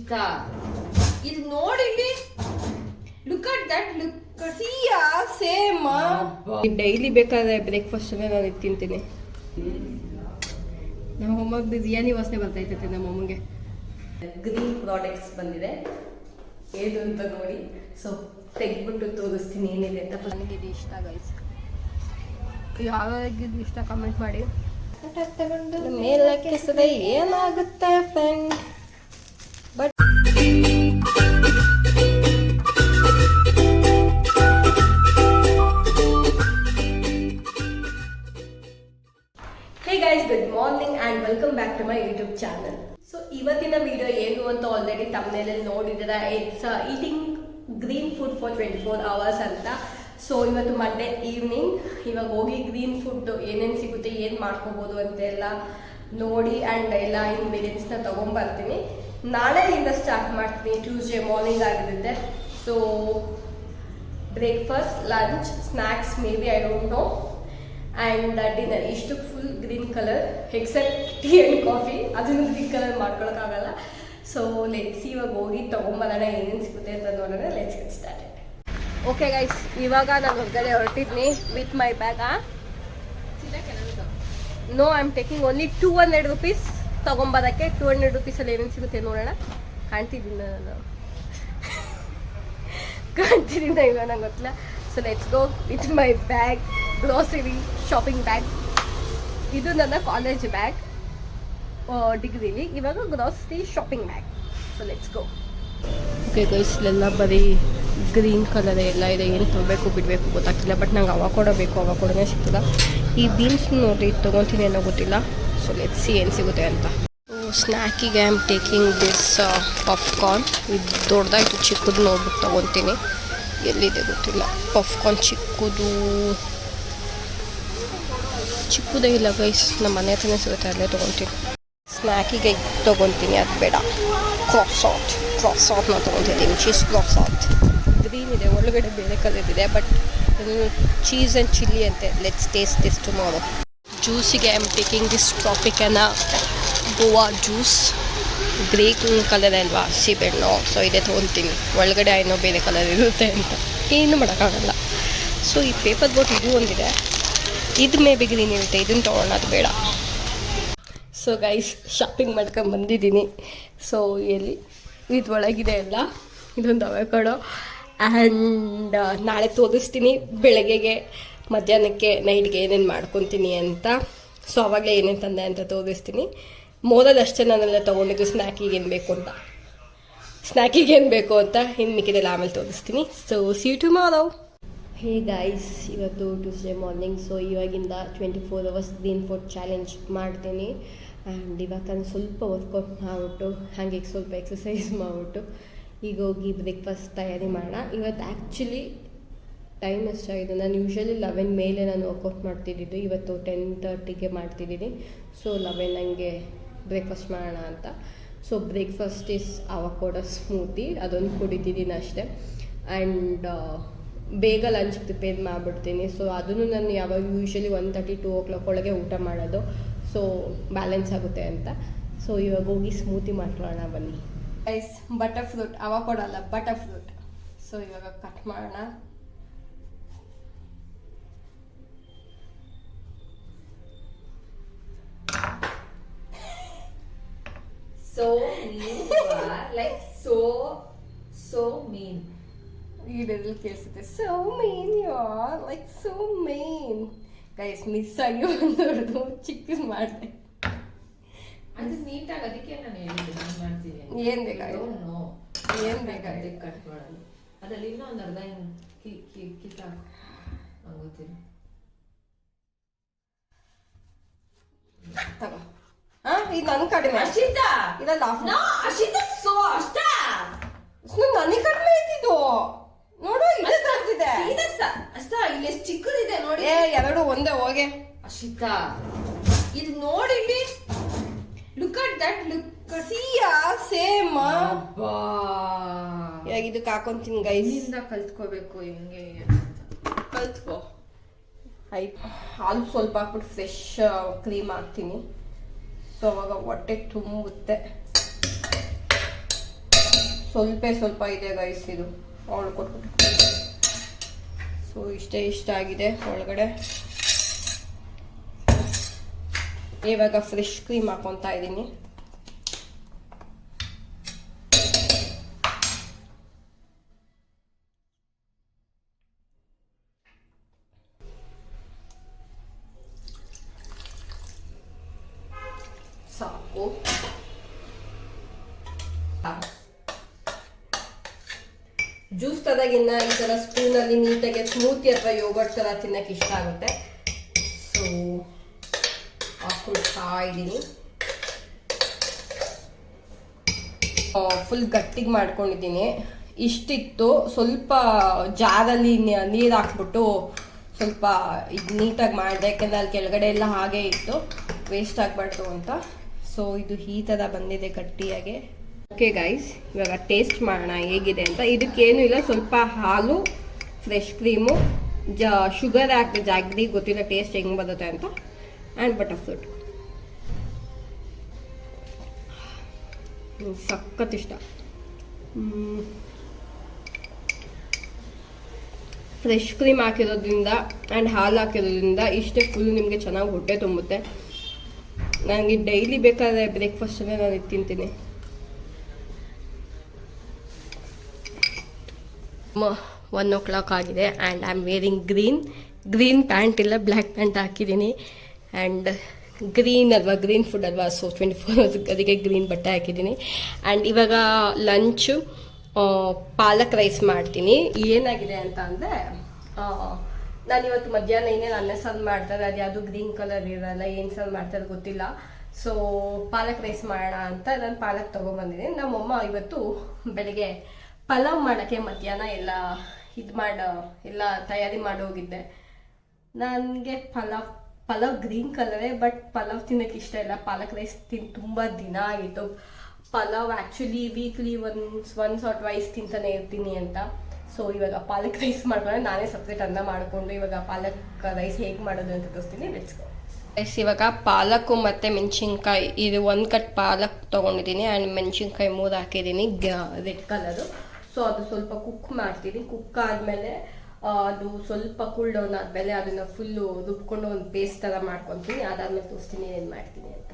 ಅಶಿತಾ ಇದು ನೋಡಿ look at that look Siya same daily ಬೇಕಾದ್ರೆ ಬ್ರೇಕ್ಫಾಸ್ಟ್ ನಾನು ಇದು ತಿಂತೀನಿ. ನಮ್ಮ ಅಮ್ಮಗೆ ಬಿರಿಯಾನಿ ವಾಸನೆ ಬರ್ತೈತೆ ನಮ್ಮ ಅಮ್ಮಗೆ. ಗ್ರೀನ್ ಪ್ರಾಡಕ್ಟ್ಸ್ ಬಂದಿದೆ ಏದು ಅಂತ ನೋಡಿ. ಸೊ ತೆಗೆದ್ಬಿಟ್ಟು ತೋರಿಸ್ತೀನಿ ಏನಿದೆ ಅಂತ. ನನಗೆ ಇದು ಇಷ್ಟ ಗೈಸ್. ಯಾವಾಗಿದ್ದು ಇಷ್ಟ ಕಮೆಂಟ್ ಮಾಡಿ. ಮೇಲೆ ಕೆಸದೆ ಏನಾಗುತ್ತೆ friend. But hey guys, good morning and welcome back to my YouTube channel. So ಇವತ್ತಿನ ವಿಡಿಯೋ ಏನು ಅಂತ ಆಲ್ರೆಡಿ ತಮ್ಮನೇಲಿ ನೋಡಿದ್ದೀರಾ. It's eating green food for 24 hours ಅಂತ. ಸೊ ಇವತ್ತು ಮಂಡೇ ಈವ್ನಿಂಗ್. ಇವಾಗ ಹೋಗಿ ಗ್ರೀನ್ ಫುಡ್ ಏನೇನು ಸಿಗುತ್ತೆ, ಏನು ಮಾಡ್ಕೋಬೋದು ಅಂತೆಲ್ಲ ನೋಡಿ ಆ್ಯಂಡ್ ಎಲ್ಲ ಇಂಗ್ರೀಡಿಯೆಂಟ್ಸ್ನ ತೊಗೊಂಬರ್ತೀನಿ. ನಾಳೆಯಿಂದ ಸ್ಟಾರ್ಟ್ ಮಾಡ್ತೀನಿ. ಟ್ಯೂಸ್ಡೇ ಮಾರ್ನಿಂಗ್ ಆಗಿರುತ್ತೆ. So breakfast, lunch, snacks maybe I don't know, and dinner. ಇಷ್ಟು full green colour except tea and coffee, ಅದನ್ನು ಗ್ರೀನ್ ಕಲರ್ ಮಾಡ್ಕೊಳಕ್ಕಾಗಲ್ಲ. ಸೊ ಲೆಟ್ಸ್ ಇವಾಗ ಹೋಗಿ ತೊಗೊಂಬರೋಣ ಏನೇನು ಸಿಗುತ್ತೆ ಅಂತ ನೋಡೋಣ. Let's get started. Okay guys, ಇವಾಗ ನಾನು ಹೊರಗಡೆ ಹೊರಟಿದ್ನಿ with my bag. No, I am taking only 200 rupees ತೊಗೊಂಬರೋಕ್ಕೆ. 200 rupeesಲ್ಲಿ ಏನೇನು ಸಿಗುತ್ತೆ ನೋಡೋಣ. ಕಾಣ್ತಿದ್ದೀನಿ ನಾನು, ಕಾಣ್ತಿದ್ದೀನಿ ಇಲ್ಲ ನಂಗೆ ಗೊತ್ತಿಲ್ಲ. So let's go with my bag, grocery shopping bag. ಇದು ನನ್ನ ಕಾಲೇಜ್ ಬ್ಯಾಗ್ ಡಿಗ್ರಿಲಿ. ಇವಾಗ grocery shopping bag. So let's go. Okay guys, ಇಲ್ಲೆಲ್ಲ ಬರೀ ಗ್ರೀನ್ ಕಲರ್ ಎಲ್ಲ ಇದೆ. ಏನು ತೊಗೊಬೇಕು ಬಿಡಬೇಕು ಗೊತ್ತಾಗ್ತಿಲ್ಲ. ಬಟ್ ನಂಗೆ ಅವಕೋಡೋ ಬೇಕು, ಅವಕೋಡೋನೇ ಸಿಗ್ತಿಲ್ಲ. ಈ ಬೀನ್ಸ್ ನೋಡಿ ತೊಗೊತೀನಿ ಏನೋ ಗೊತ್ತಿಲ್ಲ. ಸೊ ಲೆಟ್ಸ್ ಸಿ ಏನು ಸಿಗುತ್ತೆ ಅಂತ. ಸ್ನ್ಯಾಕಿಗೆ I am taking this popcorn. ಇದು ದೊಡ್ಡದಾಯಿತು, ಚಿಕ್ಕದು ನೋಡ್ಬಿಟ್ಟು ತೊಗೊತೀನಿ. ಎಲ್ಲಿದೆ ಗೊತ್ತಿಲ್ಲ. ಪಾಪ್ಕಾರ್ನ್ ಚಿಕ್ಕದೇ ಇಲ್ಲ ಗೈಸ್, ನಮ್ಮ ಮನೆ ಹತ್ರನೇ ಸಿಗುತ್ತೆ, ಅಲ್ಲೇ ತೊಗೊತೀನಿ. ಸ್ನ್ಯಾಕಿಗೆ ತೊಗೊತೀನಿ, ಅದು ಬೇಡ. ಕ್ರಾಸಾಟ್ ನಾನು ತೊಗೊತಿದ್ದೀನಿ. ಚೀಸ್ ಕ್ರಾಸಾಟ್ ಗ್ರೀನ್ ಇದೆ, ಒಳಗಡೆ ಬೇರೆ ಕಲರ್ ಇದೆ. ಬಟ್ ಚೀಸ್ ಆ್ಯಂಡ್ ಚಿಲ್ಲಿ ಅಂತೆ. Let's taste this tomorrow. ಜ್ಯೂಸಿಗೆ I am taking this Tropicana guava juice. Green colour ಅಲ್ವಾ, ಸಿಬೆಣ್ಣು. ಸೊ ಇದೇ ತೊಗೊತೀನಿ. ಒಳಗಡೆ ಏನೋ ಬೇರೆ ಕಲರ್ ಇರುತ್ತೆ ಅಂತ ಏನು ಮಾಡೋಕ್ಕಾಗಲ್ಲ. ಸೊ ಈ ಪೇಪರ್ ಬೋಟ್ ಇದು ಒಂದಿದೆ, ಇದು ಮೇ ಬಿ ಗ್ರೀನ್ ಇರುತ್ತೆ. ಇದನ್ನು ತೊಗೊಳ್ಳೋಣ, ಅದು ಬೇಡ. ಸೊ ಗೈಸ್, ಶಾಪಿಂಗ್ ಮಾಡ್ಕೊಂಡು ಬಂದಿದ್ದೀನಿ. ಸೊ ಎಲ್ಲಿ ಇದ್ರೊಳಗಿದೆ ಎಲ್ಲ. ಇದೊಂದು ಅವಕಾಡೋ. ಆ್ಯಂಡ್ ನಾಳೆ ತೋರಿಸ್ತೀನಿ ಬೆಳಗ್ಗೆಗೆ, ಮಧ್ಯಾಹ್ನಕ್ಕೆ, ನೈಟ್ಗೆ ಏನೇನು ಮಾಡ್ಕೊತೀನಿ ಅಂತ. ಸೊ ಆವಾಗಲೇ ಏನೇನು ತಂದೆ ಅಂತ ತೋರಿಸ್ತೀನಿ. ಮೊದಲಷ್ಟೇ ನಾನೆಲ್ಲ ತೊಗೊಂಡಿದ್ದು ಸ್ನ್ಯಾಕಿಗೆ ಏನು ಬೇಕು ಅಂತ. ಇನ್ನು ಮಿಕ್ಕಿದೆಲ್ಲ ಆಮೇಲೆ ತೋರಿಸ್ತೀನಿ. So see you tomorrow. Hey guys, ಇವತ್ತು ಟ್ಯೂಸ್ಡೇ ಮಾರ್ನಿಂಗ್. ಸೊ ಇವಾಗಿಂದ 24 hours ಗ್ರೀನ್ ಫುಡ್ ಚಾಲೆಂಜ್ ಮಾಡ್ತೀನಿ. ಆ್ಯಂಡ್ ಇವಾಗ ನಾನು ಸ್ವಲ್ಪ ವರ್ಕೌಟ್ ಮಾಡಿಬಿಟ್ಟು, ಹಾಗೆ ಸ್ವಲ್ಪ ಎಕ್ಸಸೈಸ್ ಮಾಡಿಬಿಟ್ಟು ಈಗ ಹೋಗಿ ಬ್ರೇಕ್ಫಾಸ್ಟ್ ತಯಾರಿ ಮಾಡೋಣ. ಇವತ್ತು ಆ್ಯಕ್ಚುಲಿ ಟೈಮ್ ಎಷ್ಟಾಗಿದೆ, ನಾನು ಯೂಶ್ವಲಿ 11 ಮೇಲೆ ನಾನು ವರ್ಕೌಟ್ ಮಾಡ್ತಿದ್ದಿದ್ದು. ಇವತ್ತು 10:30ಗೆ ಮಾಡ್ತಿದ್ದೀನಿ. ಸೊ 11 ಹಂಗೆ ಬ್ರೇಕ್ಫಾಸ್ಟ್ ಮಾಡೋಣ ಅಂತ. ಸೊ ಬ್ರೇಕ್ಫಾಸ್ಟ್ ಇಸ್ ಅವಕೋಡೋ ಸ್ಮೂತಿ, ಅದೊಂದು ಕುಡಿತಿದ್ದೀನಿ ಅಷ್ಟೇ. ಆ್ಯಂಡ್ ಬೇಗ ಲಂಚ್ ಪ್ರಿಪೇರ್ ಮಾಡಿಬಿಡ್ತೀನಿ. ಸೊ ಅದನ್ನು ನಾನು ಯಾವಾಗ ಯೂಶ್ವಲಿ 1:30 2 o'clock ಒಳಗೆ ಊಟ ಮಾಡೋದು. ಸೊ ಬ್ಯಾಲೆನ್ಸ್ ಆಗುತ್ತೆ ಅಂತ. ಸೊ ಇವಾಗ ಹೋಗಿ ಸ್ಮೂತಿ ಮಾಡ್ಕೊಳ್ಳೋಣ ಬನ್ನಿ. ಗೈಸ್, ಬಟರ್ ಫ್ರೂಟ್, ಅವಕೋಡೋ ಅಲ್ಲ, ಬಟರ್ ಫ್ರೂಟ್. ಸೊ ಇವಾಗ ಕಟ್ ಮಾಡೋಣ. So mean you are, like so mean. ಇದೆಲ್ಲ ಕೇಳಿಸುತ್ತೆ. So mean you are, like so mean. Guys, miss ಆಗಿ ಒಂದೊಡ್ದು ಚಿಕ್ಕದು ಮಾಡಿದೆ. ಅದು ನೀಟಾಗಿ ಅದಕ್ಕೆ ನಾನು ಹೇಳಿದ್ದು ನಾನು ಮಾಡ್ತೀನಿ. ಏನು ಬೇಕಾಗಿದೆ, ಏನು ಬೇಕಾಗಿದೆ ಕಟ್ ಮಾಡೋದು. ಅದರಲ್ಲಿ ಇನ್ನೂ ಒಂದು ಅರ್ಧ ಕಿತ್ತ ಗೊತ್ತಿಲ್ಲ. ತಗೋ. ಇದು ನನ್ನ ಕಡಿಮೆ. ಅಶಿತಾ, ಇದಲ್ಲ ಅಶಿತಾ. ಸೊ ಅಷ್ಟ ನನಗೆ ಕಡಿಮೆ ಐತಿದ್ದು ನೋಡು. ಇದೆ ಅಷ್ಟ. ಇಲ್ಲಿ ಎಷ್ಟು ಚಿಕ್ಕದಿದೆ ನೋಡಿ. ಎರಡು ಒಂದೇ ಹೋಗೆ. ಅಶಿತಾ, ಇದು ನೋಡಿ, look at that look. Siya same. ಇವಾಗ ಇದಕ್ಕೆ ಹಾಕೊಂತೀನಿ ಗೈಸ್. ಇಂದ ಕಲ್ತ್ಕೋಬೇಕು ಹೆಂಗೆ ಕಲ್ತ್ಕೋ. ಆಯ್ತು, ಹಾಲು ಸ್ವಲ್ಪ ಹಾಕ್ಬಿಟ್ಟು ಫ್ರೆಶ್ ಕ್ರೀಮ್ ಹಾಕ್ತೀನಿ. ಸೊ ಅವಾಗ ಹೊಟ್ಟೆ ತುಂಬುತ್ತೆ. ಸ್ವಲ್ಪ ಇದೆ ಗೈಸ್, ಇದು ಅವಳು ಕೊಟ್ಬಿಟ್ಟು. ಸೊ ಇಷ್ಟ ಆಗಿದೆ ಒಳಗಡೆ. ಇವಾಗ ಫ್ರೆಶ್ ಕ್ರೀಮ್ ಹಾಕೊತಾ ಇದ್ದೀನಿ. ಸಾಕು. ಜ್ಯೂಸ್ ತದಾಗಿನ್ನ ಈ ಥರ ಸ್ಪೂನಲ್ಲಿ ನೀಟಾಗಿ ಸ್ಮೂತಿ ಅಥವಾ ಯೋಗರ್ಟ್ ಥರ ತಿನ್ನಕ್ಕೆ ಇಷ್ಟ ಆಗುತ್ತೆ. ಸೊ ಹಾಕೊಳ್ತಾ ಇದ್ದೀನಿ. ಫುಲ್ ಗಟ್ಟಿಗೆ ಮಾಡ್ಕೊಂಡಿದ್ದೀನಿ. ಇಷ್ಟಿತ್ತು, ಸ್ವಲ್ಪ ಜಾರಲ್ಲಿ ನೀರು ಹಾಕ್ಬಿಟ್ಟು ಸ್ವಲ್ಪ ಇದು ನೀಟಾಗಿ ಮಾಡಿದೆ, ಯಾಕೆಂದರೆ ಅಲ್ಲಿ ಕೆಳಗಡೆ ಎಲ್ಲ ಹಾಗೆ ಇತ್ತು, ವೇಸ್ಟ್ ಆಗಬಾರ್ದು ಅಂತ. ಸೊ ಇದು ಈ ಥರ ಬಂದಿದೆ ಗಟ್ಟಿಯಾಗಿ. ಓಕೆ ಗೈಸ್, ಇವಾಗ ಟೇಸ್ಟ್ ಮಾಡೋಣ ಹೇಗಿದೆ ಅಂತ. ಇದಕ್ಕೇನು ಇಲ್ಲ, ಸ್ವಲ್ಪ ಹಾಲು, ಫ್ರೆಶ್ ಕ್ರೀಮು, ಶುಗರ್ ಹಾಕಿ ಜಾಗ್ರಿ, ಗೊತ್ತಿಲ್ಲ ಟೇಸ್ಟ್ ಹೆಂಗೆ ಬರುತ್ತೆ ಅಂತ, ಆ್ಯಂಡ್ ಬಟರ್ ಫ್ರೂಟ್. ಸಖತ್ ಇಷ್ಟ. ಫ್ರೆಶ್ ಕ್ರೀಮ್ ಹಾಕಿರೋದ್ರಿಂದ ಆ್ಯಂಡ್ ಹಾಲು ಹಾಕಿರೋದ್ರಿಂದ ಇಷ್ಟೇ ಫುಲ್ ನಿಮಗೆ ಚೆನ್ನಾಗಿ ಹೊಟ್ಟೆ ತುಂಬುತ್ತೆ. ನನಗೆ ಡೈಲಿ ಬೇಕಾದರೆ ಬ್ರೇಕ್ಫಾಸ್ಟಲ್ಲೇ ನಾನು ಇದು ತಿಂತೀನಿ. 1 o'clock ಆಗಿದೆ and I am wearing green plant ಇಲ್ಲ, ಬ್ಲ್ಯಾಕ್ ಪ್ಯಾಂಟ್ ಹಾಕಿದ್ದೀನಿ. ಆ್ಯಂಡ್ ಗ್ರೀನ್ ಅಲ್ವಾ, ಗ್ರೀನ್ ಫುಡ್ ಅಲ್ವಾ, ಸೊ 24 hours ಅದಕ್ಕೆ ಗ್ರೀನ್ ಬಟ್ಟೆ ಹಾಕಿದ್ದೀನಿ. ಆ್ಯಂಡ್ ಇವಾಗ ಲಂಚು ಪಾಲಕ್ ರೈಸ್ ಮಾಡ್ತೀನಿ. ಏನಾಗಿದೆ ಅಂತ ಅಂದರೆ, ನಾನಿವತ್ತು ಮಧ್ಯಾಹ್ನ ಏನೇನು ಅನ್ನ ಸಾರು ಮಾಡ್ತಾರೆ, ಅದು ಯಾವುದು ಗ್ರೀನ್ ಕಲರ್ ಇರಲ್ಲ, ಏನು ಸಾರು ಮಾಡ್ತಾರೆ ಗೊತ್ತಿಲ್ಲ. ಸೊ ಪಾಲಕ್ ರೈಸ್ ಮಾಡೋಣ ಅಂತ ನಾನು ಪಾಲಕ್ ತೊಗೊಂಬಂದಿದ್ದೀನಿ. ನಮ್ಮಮ್ಮ ಇವತ್ತು ಬೆಳಗ್ಗೆ ಪಲಾವ್ ಮಾಡೋಕ್ಕೆ ಮಧ್ಯಾಹ್ನ ಎಲ್ಲ ತಯಾರಿ ಮಾಡೋಗಿದ್ದೆ. ನನಗೆ ಪಲಾವ್ ಗ್ರೀನ್ ಕಲರೇ, ಬಟ್ ಪಲಾವ್ ತಿನ್ನೋಕ್ಕೆ ಇಷ್ಟ ಇಲ್ಲ. ಪಾಲಕ್ ರೈಸ್ ತುಂಬ ದಿನ ಆಗಿತ್ತು. Pulao actually weekly once or twice ತಿಂತಾನೆ ಇರ್ತೀನಿ ಅಂತ. ಸೊ ಇವಾಗ ಪಾಲಕ್ ರೈಸ್ ಮಾಡ್ಕೊಂಡ್ರೆ ನಾನೇ ಸಪ್ರೇಟ್ ಅನ್ನ ಮಾಡಿಕೊಂಡು ಇವಾಗ ಪಾಲಕ್ ರೈಸ್ ಹೇಗೆ ಮಾಡೋದು ಅಂತ ತೋರಿಸ್ತೀನಿ. Let's go. ರೈಸ್ ಇವಾಗ ಪಾಲಕ್ಕು ಮತ್ತು ಮೆಣಸಿನ್ಕಾಯಿ, ಇದು 1 ಕಟ್ ಪಾಲಕ್ ತೊಗೊಂಡಿದ್ದೀನಿ ಆ್ಯಂಡ್ ಮೆಣಸಿನ್ಕಾಯಿ 3 ಹಾಕಿದ್ದೀನಿ, ರೆಡ್ ಕಲರು. ಸೊ ಅದು ಸ್ವಲ್ಪ ಕುಕ್ ಮಾಡ್ತೀನಿ. ಕುಕ್ ಆದಮೇಲೆ ಅದು ಸ್ವಲ್ಪ ಕೂಲ್ ಡೌನ್ ಆದಮೇಲೆ ಅದನ್ನು ಫುಲ್ಲು ರುಬ್ಕೊಂಡು ಒಂದು ಪೇಸ್ಟ್ ಥರ ಮಾಡ್ಕೊತೀನಿ. ಅದಾದಮೇಲೆ ತೋರಿಸ್ತೀನಿ ಏನು ಮಾಡ್ತೀನಿ ಅಂತ.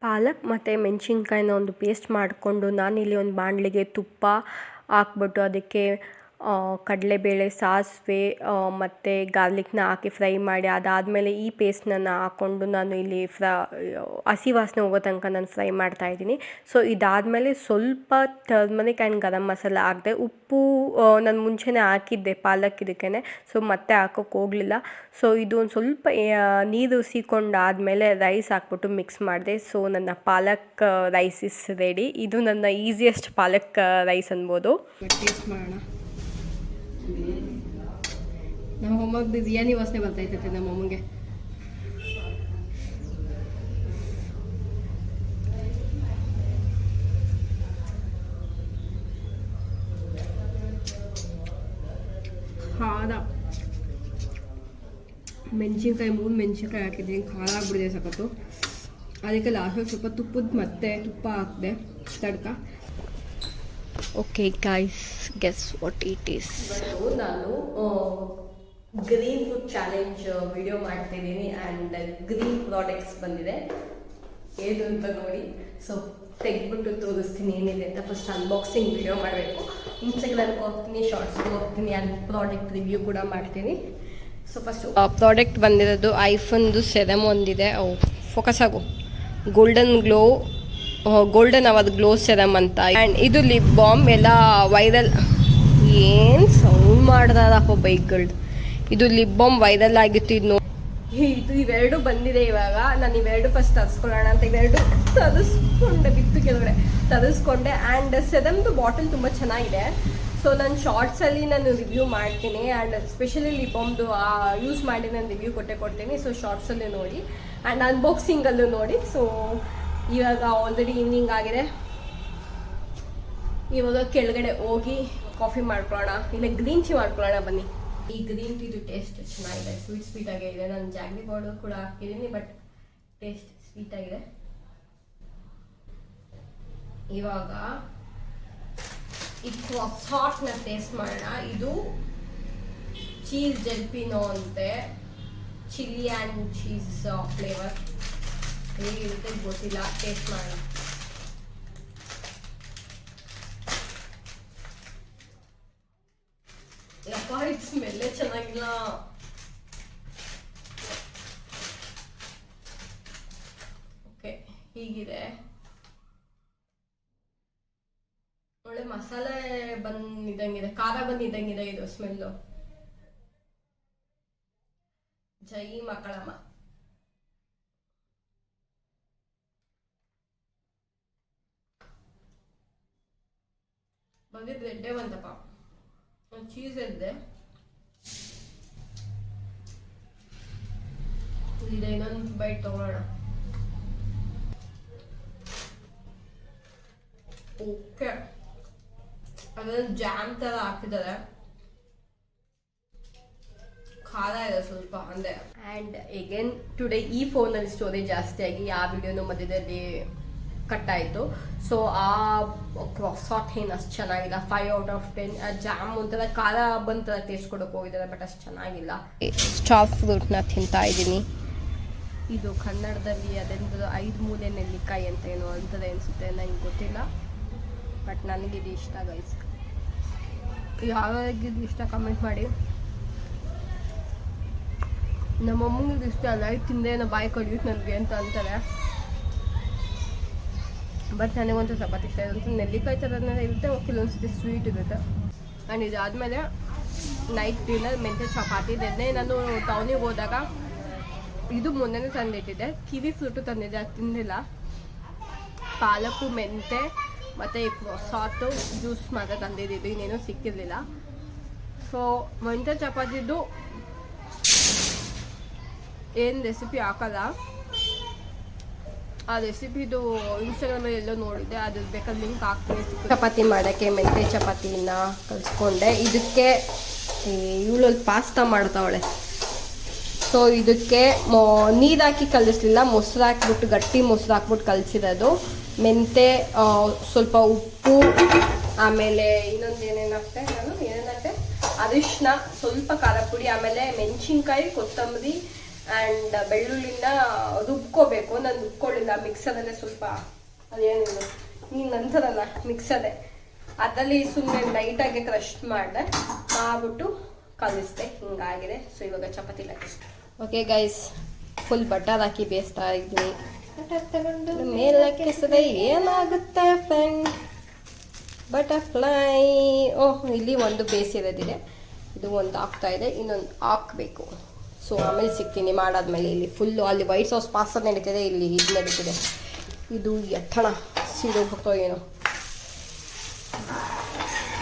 ಪಾಲಕ್ ಮತ್ತು ಮೆಣಸಿನ್ಕಾಯಿನ ಒಂದು ಪೇಸ್ಟ್ ಮಾಡಿಕೊಂಡು ನಾನಿಲ್ಲಿ ಒಂದು ಬಾಣಲಿಗೆ ತುಪ್ಪ ಹಾಕ್ಬಿಟ್ಟು ಅದಕ್ಕೆ ಕಡಲೆಬೇಳೆ, ಸಾಸಿವೆ ಮತ್ತು ಗಾರ್ಲಿಕ್ನ ಹಾಕಿ ಫ್ರೈ ಮಾಡಿ, ಅದಾದಮೇಲೆ ಈ ಪೇಸ್ಟನ್ನು ಹಾಕ್ಕೊಂಡು ನಾನು ಇಲ್ಲಿ ಹಸಿ ವಾಸನೆ ಹೋಗೋ ತನಕ ನಾನು ಫ್ರೈ ಮಾಡ್ತಾಯಿದ್ದೀನಿ. ಸೊ ಇದಾದಮೇಲೆ ಸ್ವಲ್ಪ ಟರ್ಮರಿಕ್ ಆ್ಯಂಡ್ ಗರಂ ಮಸಾಲ ಹಾಕಿದೆ. ಉಪ್ಪು ನಾನು ಮುಂಚೆನೇ ಹಾಕಿದ್ದೆ ಪಾಲಕ್ ಇದಕ್ಕೇ, ಸೊ ಮತ್ತೆ ಹಾಕೋಕ್ಕೆ ಹೋಗಲಿಲ್ಲ. ಸೊ ಇದು ಒಂದು ಸ್ವಲ್ಪ ನೀರು ಸೀಕೊಂಡಾದಮೇಲೆ ರೈಸ್ ಹಾಕ್ಬಿಟ್ಟು ಮಿಕ್ಸ್ ಮಾಡಿದೆ. ಸೊ ನನ್ನ ಪಾಲಕ್ ರೈಸ್ ಇಸ್ ರೆಡಿ. ಇದು ನನ್ನ ಈಸಿಯೆಸ್ಟ್ ಪಾಲಕ್ ರೈಸ್ ಅನ್ಬೋದು. ಟೇಸ್ಟ್ ಮಾಡೋಣ. ನಮ್ಮ ಅಮ್ಮಗೆ ಬಿರಿಯಾನಿ ವಾಸನೆ ಬರ್ತೈತೆ ನಮ್ಮ ಅಮ್ಮಗೆ. ಖಾರ, ಮೆಣಸಿನ್ಕಾಯಿ 3 ಮೆಣಸಿನ್ಕಾಯಿ ಹಾಕಿದ್ದೀನಿ, ಖಾರ ಆಗ್ಬಿಡಿದೆ ಸಖತ್ತು. ಅದಕ್ಕೆ ಲಾಸ್ಟಲ್ಲಿ ಸ್ವಲ್ಪ ತುಪ್ಪ ಹಾಕಿದೆ tadka. Okay guys, guess what it is. ನಾನು ಗ್ರೀನ್ ಫುಡ್ ಚಾಲೆಂಜ್ ವಿಡಿಯೋ ಮಾಡ್ತಿದ್ದೀನಿ ಆ್ಯಂಡ್ ಗ್ರೀನ್ ಪ್ರಾಡಕ್ಟ್ಸ್ ಬಂದಿದೆ, ಏದು ಅಂತ ನೋಡಿ. ಸೊ ತೆಗೆದ್ಬಿಟ್ಟು ತೋರಿಸ್ತೀನಿ ಏನಿದೆ ಅಂತ. ಫಸ್ಟ್ ಅನ್ಬಾಕ್ಸಿಂಗ್ ವಿಡಿಯೋ ಮಾಡಬೇಕು. ಇನ್ಸ್ಟಾಗ್ರಾಮ್ಗೆ ಹೋಗ್ತೀನಿ, ಶಾರ್ಟ್ಸ್ಗೆ ಹೋಗ್ತೀನಿ, ಆ್ಯಂಡ್ ಪ್ರಾಡಕ್ಟ್ ರಿವ್ಯೂ ಕೂಡ ಮಾಡ್ತೀನಿ. ಸೊ ಫಸ್ಟ್ ಪ್ರಾಡಕ್ಟ್ ಬಂದಿರೋದು ಐಫೋನ್ದು ಸೆರಮ್ ಒಂದಿದೆ. ಫೋಕಸ್ ಆಗು, ಗೋಲ್ಡನ್ ಅವರ್ ಗ್ಲೋ ಸೆರಮ್ ಅಂತ. ಆ್ಯಂಡ್ ಇದು ಲಿಪ್ ಬಾಮ್, ಎಲ್ಲ ವೈರಲ್. ಏನು ಸೌಂಡ್ ಮಾಡ್ದಾರಪ್ಪ ಬೈಕ್ಗಳ್ದು. ಇದು ಲಿಪ್ ಬಾಮ್ ವೈರಲ್ ಆಗಿತ್ತು. ಇದು ಇವೆರಡು ಬಂದಿದೆ. ಇವಾಗ ನಾನು ಇವೆರಡು ಫಸ್ಟ್ ತರಿಸ್ಕೊಳ್ಳೋಣ ಅಂತ ಇವೆರಡು ಬಿತ್ತು ಕೆಳಗಡೆ ತರಿಸ್ಕೊಂಡೆ. ಆ್ಯಂಡ್ ಸೆರಮ್ದು ಬಾಟಲ್ ತುಂಬ ಚೆನ್ನಾಗಿದೆ. ಸೊ ನಾನು ಶಾರ್ಟ್ಸಲ್ಲಿ ನಾನು ರಿವ್ಯೂ ಮಾಡ್ತೀನಿ ಆ್ಯಂಡ್ ಸ್ಪೆಷಲಿ ಲಿಪ್ ಬಾಮ್ದು ಯೂಸ್ ಮಾಡಿ ನಾನು ರಿವ್ಯೂ ಕೊಡ್ತೀನಿ. ಸೊ ಶಾರ್ಟ್ಸಲ್ಲೂ ನೋಡಿ ಆ್ಯಂಡ್ ಅನ್ಬಾಕ್ಸಿಂಗಲ್ಲೂ ನೋಡಿ. ಸೊ ಇವಾಗ ಆಲ್ರೆಡಿ ಈವ್ನಿಂಗ್ ಆಗಿದೆ. ಇವಾಗ ಕೆಳಗಡೆ ಹೋಗಿ ಕಾಫಿ ಮಾಡ್ಕೊಳ್ಳೋಣ, ಇಲ್ಲ ಗ್ರೀನ್ ಟೀ ಮಾಡ್ಕೊಳ್ಳೋಣ ಬನ್ನಿ. ಈ ಗ್ರೀನ್ ಟೀದು ಟೇಸ್ಟ್ ಚೆನ್ನಾಗಿದೆ, ಸ್ವೀಟ್ ಆಗಿದೆ. ನಾನು ಜಾಗ್ರಿ ಪೌಡರ್ ಕೂಡ ಹಾಕಿದ್ದೀನಿ, ಬಟ್ ಟೇಸ್ಟ್ ಸ್ವೀಟ್ ಆಗಿದೆ. ಇವಾಗ ಈ ಕ್ರಾಸಾಟ್ನ ಟೇಸ್ಟ್ ಮಾಡೋಣ. ಇದು ಚೀಸ್ ಜೆಲ್ಪಿನೋ ಅಂತೆ, ಚಿಲ್ಲಿ ಆ್ಯಂಡ್ ಚೀಸ್ ಫ್ಲೇವರ್. ಹೇಗಿರುತ್ತೆ ಗೊತ್ತಿಲ್ಲ, ಟೇಸ್ಟ್ ಮಾಡೋಣ. ಯಪ್ಪ, ಇದು ಸ್ಮೆಲ್ಲೇ ಚೆನ್ನಾಗಿಲ್ಲ. ಓಕೆ, ಹೀಗಿದೆ. ಒಳ್ಳೆ ಮಸಾಲೆ ಬಂದಿದ್ದಂಗಿದೆ, ಖಾರ ಬಂದಿದ್ದಂಗಿದೆ ಇದು ಸ್ಮೆಲ್ಲು. ಜೈ ಮಕ್ಕಳಮ್ಮ. ಬರೀ ಬ್ರೆಡ್ಡೇ ಬಂತಪ್ಪ, ಒಂದು ಚೀಸ್ ಇದ್ದೆ ಇದೆ. ಇನ್ನೊಂದು ಬೈಟ್ ತಗೊಳ್ಳೋಣ. ಓಕೆ, ಅದ್ರಲ್ಲಿ ಜಾಮ್ ತರ ಹಾಕಿದ್ದಾರೆ, ಖಾರ ಇದೆ ಸ್ವಲ್ಪ ಅಂದೆ. ಆ್ಯಂಡ್ ಎಗೇನ್ ಟುಡೇ ಈ ಫೋನಲ್ಲಿ ಸ್ಟೋರೇಜ್ ಜಾಸ್ತಿ ಆಗಿ ಆ ವಿಡಿಯೋನು ಮಧ್ಯದಲ್ಲಿ ಕಟ್ ಆಯಿತು. ಸೊ ಆ ಕ್ರಾಸಾಟ್ ಏನು ಅಷ್ಟು ಚೆನ್ನಾಗಿಲ್ಲ. 5 out of 10. ಜಾಮ್ ಒಂಥರ ಖಾರ ಬಂತರ ಟೇಸ್ಟ್ ಕೊಡೋಕೆ ಹೋಗಿದ್ದಾರೆ, ಬಟ್ ಅಷ್ಟು ಚೆನ್ನಾಗಿಲ್ಲ. ಸ್ಟಾರ್ ಫ್ರೂಟ್ನ ತಿಂತಾ ಇದ್ದೀನಿ. ಇದು ಕನ್ನಡದಲ್ಲಿ ಅದೆಂದು 5 ಮೂಲೆ ನೆಲ್ಲಿಕಾಯಿ ಅಂತ ಏನೋ ಅಂತದೆ ಅನಿಸುತ್ತೆ, ನನಗೆ ಗೊತ್ತಿಲ್ಲ. ಬಟ್ ನನಗಿದು ಇಷ್ಟ ಗೈಸ್. ಯಾವಾಗಿದ್ದು ಇಷ್ಟ ಕಮೆಂಟ್ ಮಾಡಿ. ನಮ್ಮಮ್ಮನಿಗೆ ಇಷ್ಟ ಅಲ್ಲ, ಇದು ತಿಂದೆ ಏನೋ ಬಾಯಿ ಕಡಿಯುತ್ತೆ ನನಗೆ ಅಂತ ಅಂತಾರೆ. ಬಟ್ ನನಗಂತೂ ಸಪತ್ ಇಷ್ಟ ಇರುತ್ತೆ. ನೆಲ್ಲಿಕಾಯಿ ಥರನೇ ಇರುತ್ತೆ, ಕೆಲವೊಂದ್ಸತಿ ಸ್ವೀಟ್ ಇರುತ್ತೆ. ಆ್ಯಂಡ್ ಇದಾದಮೇಲೆ ನೈಟ್ ಡಿನ್ನರ್ ಮೆಂತ್ಯ ಚಪಾತಿ. ನೆನ್ನೆ ನಾನು ಟೌನಿಗೆ ಹೋದಾಗ ಇದು ಮೊನ್ನೆ ತಂದಿಟ್ಟಿದ್ದೆ, ಕಿವಿ ಫ್ರೂಟು ತಂದಿದ್ದೆ, ಅದು ತಿಂದಿಲ್ಲ. ಪಾಲಕು, ಮೆಂತೆ ಮತ್ತು ಈ ಕ್ರಾಸಾಟು ಜ್ಯೂಸ್ ಮಾತ್ರ ತಂದಿದ್ದು, ಇನ್ನೇನು ಸಿಕ್ಕಿರಲಿಲ್ಲ. ಸೊ ಮೆಂತ್ಯ ಚಪಾತಿದ್ದು ಏನು ರೆಸಿಪಿ ಹಾಕಲ್ಲ, ಆ ರೆಸಿಪಿದು ಇನ್ಸ್ಟಾಗ್ರಾಮಲ್ಲಿ ಎಲ್ಲೋ ನೋಡಿದ್ದೆ, ಅದ್ರ ಬೇಕಾದ್ರೆ ಲಿಂಕ್ ಹಾಕ್ತೀನಿ. ಚಪಾತಿ ಮಾಡೋಕ್ಕೆ ಮೆಂತ್ಯ ಚಪಾತಿನ ಕಲಿಸ್ಕೊಂಡೆ. ಇದಕ್ಕೆ ಇವಳಲ್ಲಿ ಪಾಸ್ತಾ ಮಾಡ್ತಾವಳೆ. ಸೊ ಇದಕ್ಕೆ ನೀರು ಹಾಕಿ ಕಲಿಸ್ಲಿಲ್ಲ, ಮೊಸರು ಹಾಕ್ಬಿಟ್ಟು, ಗಟ್ಟಿ ಮೊಸರು ಹಾಕ್ಬಿಟ್ಟು ಕಲಿಸಿರೋದು. ಮೆಂತೆ, ಸ್ವಲ್ಪ ಉಪ್ಪು, ಆಮೇಲೆ ಇನ್ನೊಂದು ಏನೇನಾಗ್ತೆ, ನಾನು ಏನೇನಾಗ್ತೆ, ಅರಿಶಿನ, ಸ್ವಲ್ಪ ಖಾರ ಪುಡಿ, ಆಮೇಲೆ ಮೆಣಸಿನ್ಕಾಯಿ, ಕೊತ್ತಂಬರಿ ಆ್ಯಂಡ್ ಬೆಳ್ಳುಳ್ಳಿನ ರುಬ್ಕೋಬೇಕು. ನಾನು ರುಬ್ಕೊಳ್ಳಿಲ್ಲ, ಮಿಕ್ಸರಲ್ಲೇ ಸ್ವಲ್ಪ ಅದೇನಿಲ್ಲ ನೀನು ನಂತರಲ್ಲ ಮಿಕ್ಸದೆ ಅದರಲ್ಲಿ ಸುಮ್ಮನೆ ಲೈಟಾಗಿ ಕ್ರಶ್ ಮಾಡಿದೆ, ಮಾಡ್ಬಿಟ್ಟು ಕಲಿಸ್ದೆ. ಹಿಂಗಾಗಿದೆ. ಸೊ ಇವಾಗ ಚಪಾತಿ ಲಕ್ಕಿಸ್ತು. ಓಕೆ ಗೈಸ್, ಫುಲ್ ಬಟರ್ ಹಾಕಿ ಬೇಯಿಸ್ತಾ ಇದ್ವಿ. ಬಟರ್ ತಗೊಂಡು ಮೇಲೆ ಹಾಕಿಸಿದ್ರೆ ಏನಾಗುತ್ತೆ ಫ್ರೆಂಡ್? ಬಟರ್ಫ್ಲೈ. ಓಹ್, ಇಲ್ಲಿ ಒಂದು ಬೇಯಿಸಿರೋದಿದೆ, ಇದು ಒಂದು ಆಗ್ತಾ ಇದೆ, ಇನ್ನೊಂದು ಹಾಕಬೇಕು. ಸೊ ಆಮೇಲೆ ಸಿಗ್ತೀನಿ ಮಾಡಾದ್ಮೇಲೆ. ಇಲ್ಲಿ ಫುಲ್ಲು ಅಲ್ಲಿ ವೈಟ್ ಸಾಸ್ ಪಾಸ್ತಾ ನಡೀತಿದೆ, ಇಲ್ಲಿ ಇದು ನಡೀತಿದೆ. ಇದು ಎತ್ತಣ ಸೀದೋಗ್ಬಿಡ್ತೋ ಏನೋ.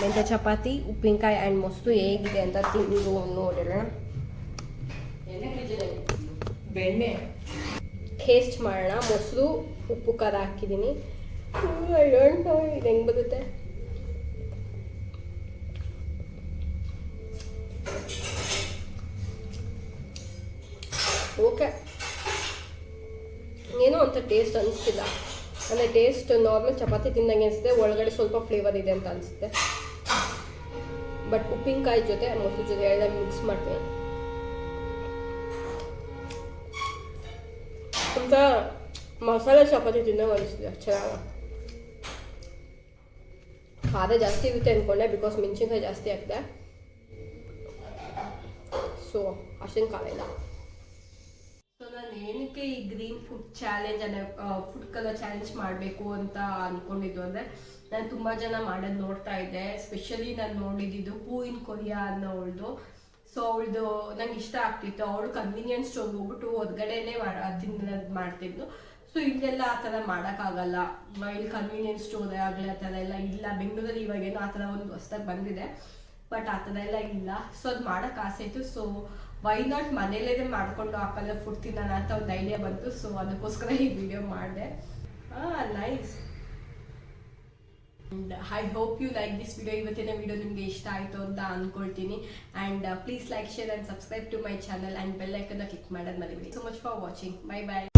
ಮೆಂತ್ಯ ಚಪಾತಿ, ಉಪ್ಪಿನಕಾಯಿ ಆ್ಯಂಡ್ ಮೊಸರು ಹೇಗಿದೆ ಅಂತ ತಿಂದು ನೋಡಿರೋಣ. ಬೆಣ್ಣೆ ಟೇಸ್ಟ್ ಮಾಡೋಣ. ಮೊಸರು, ಉಪ್ಪು, ಖಾರ ಹಾಕಿದ್ದೀನಿ. ಇದು ಹೆಂಗೆ ಬರುತ್ತೆ? ಓಕೆ, ಏನೋ ಅಂತ ಟೇಸ್ಟ್ ಅನಿಸ್ತಿಲ್ಲ. ಅಂದರೆ ಟೇಸ್ಟ್ ನಾರ್ಮಲ್ ಚಪಾತಿ ತಿಂದಂಗೆ ಅನಿಸುತ್ತೆ, ಒಳಗಡೆ ಸ್ವಲ್ಪ ಫ್ಲೇವರ್ ಇದೆ ಅಂತ ಅನಿಸುತ್ತೆ. ಬಟ್ ಉಪ್ಪಿನಕಾಯಿ ಜೊತೆ ಮೊಸರು ಜೊತೆ ಎಲ್ಲ ಮಿಕ್ಸ್ ಮಾಡ್ತೀನಿ. ಅಂತ ಮಸಾಲೆ ಚಪಾತಿ ತಿನ್ನೋಕೆ ಅನಿಸ್ತಿದೆ, ಚೆನ್ನಾಗ. ಖಾರ ಜಾಸ್ತಿ ಇರುತ್ತೆ ಅಂದ್ಕೊಂಡೆ, ಬಿಕಾಸ್ ಮೆಣಸಿನ್ಕಾಯಿ ಜಾಸ್ತಿ ಆಗ್ತದೆ. ಸೊ ಅಷ್ಟೇನು ಖಾರ ಇಲ್ಲ. ಸೊ ನಾನು ಏನಕ್ಕೆ ಈ ಗ್ರೀನ್ ಫುಡ್ ಚಾಲೆಂಜ್ ಅಂದರೆ ಫುಡ್ ಕಲರ್ ಚಾಲೆಂಜ್ ಮಾಡಬೇಕು ಅಂತ ಅಂದ್ಕೊಂಡಿದ್ದು ಅಂದರೆ, ನಾನು ತುಂಬ ಜನ ಮಾಡೋದು ನೋಡ್ತಾ ಇದ್ದೆ. ಸ್ಪೆಷಲಿ ನಾನು ನೋಡಿದ್ದು ಹೂವಿನ ಕೊರಿಯಾ ಅನ್ನೋ ಅವಳದು. ಸೊ ಅವಳದು ನಂಗೆ ಇಷ್ಟ ಆಗ್ತಿತ್ತು. ಅವಳು ಕನ್ವೀನಿಯನ್ಸ್ ಸ್ಟೋರ್ಗೆ ಹೋಗ್ಬಿಟ್ಟು ಹೊರಗಡೆನೇ ತಿನ್ನೋದು ಮಾಡ್ತಿದ್ಲು. ಸೊ ಇಲ್ಲೆಲ್ಲ ಆ ಥರ ಮಾಡೋಕ್ಕಾಗಲ್ಲ. ಇಲ್ಲಿ ಕನ್ವೀನಿಯನ್ಸ್ ಸ್ಟೋರ್ ಆಗಲಿ ಆ ಥರ ಎಲ್ಲ ಇಲ್ಲ. ಬೆಂಗಳೂರಲ್ಲಿ ಇವಾಗೇನೋ ಆ ಥರ ಒಂದು ಹೊಸ್ದಾಗಿ ಬಂದಿದೆ, ಬಟ್ ಆ ಥರ ಎಲ್ಲ ಇಲ್ಲ. ಸೊ ಅದು ಮಾಡೋಕ್ಕೆ ಆಸೆ ಇತ್ತು. ಸೊ ವೈ ನಾಟ್ ಮನೇಲೇ ಮಾಡಿಕೊಂಡು ಆ ಕಲರ್ ಫುಡ್ ತಿನ್ನೋಣ ಅಂತ ಒಂದು ಐಡಿಯಾ ಬಂತು. ಸೊ ಅದಕ್ಕೋಸ್ಕರ ಈ ವಿಡಿಯೋ ಮಾಡಿದೆ. Nice. And I hope you like this video. ಇವತ್ತಿನ ವಿಡಿಯೋ ನಿಮಗೆ ಇಷ್ಟ ಆಯಿತು ಅಂತ ಅಂದ್ಕೊಳ್ತೀನಿ. And please like, share and subscribe to my channel and bell ಐಕನ್ನ ಕ್ಲಿಕ್ ಮಾಡೋದು ಮರಿಬೇಡಿ. So much for watching. Bye bye.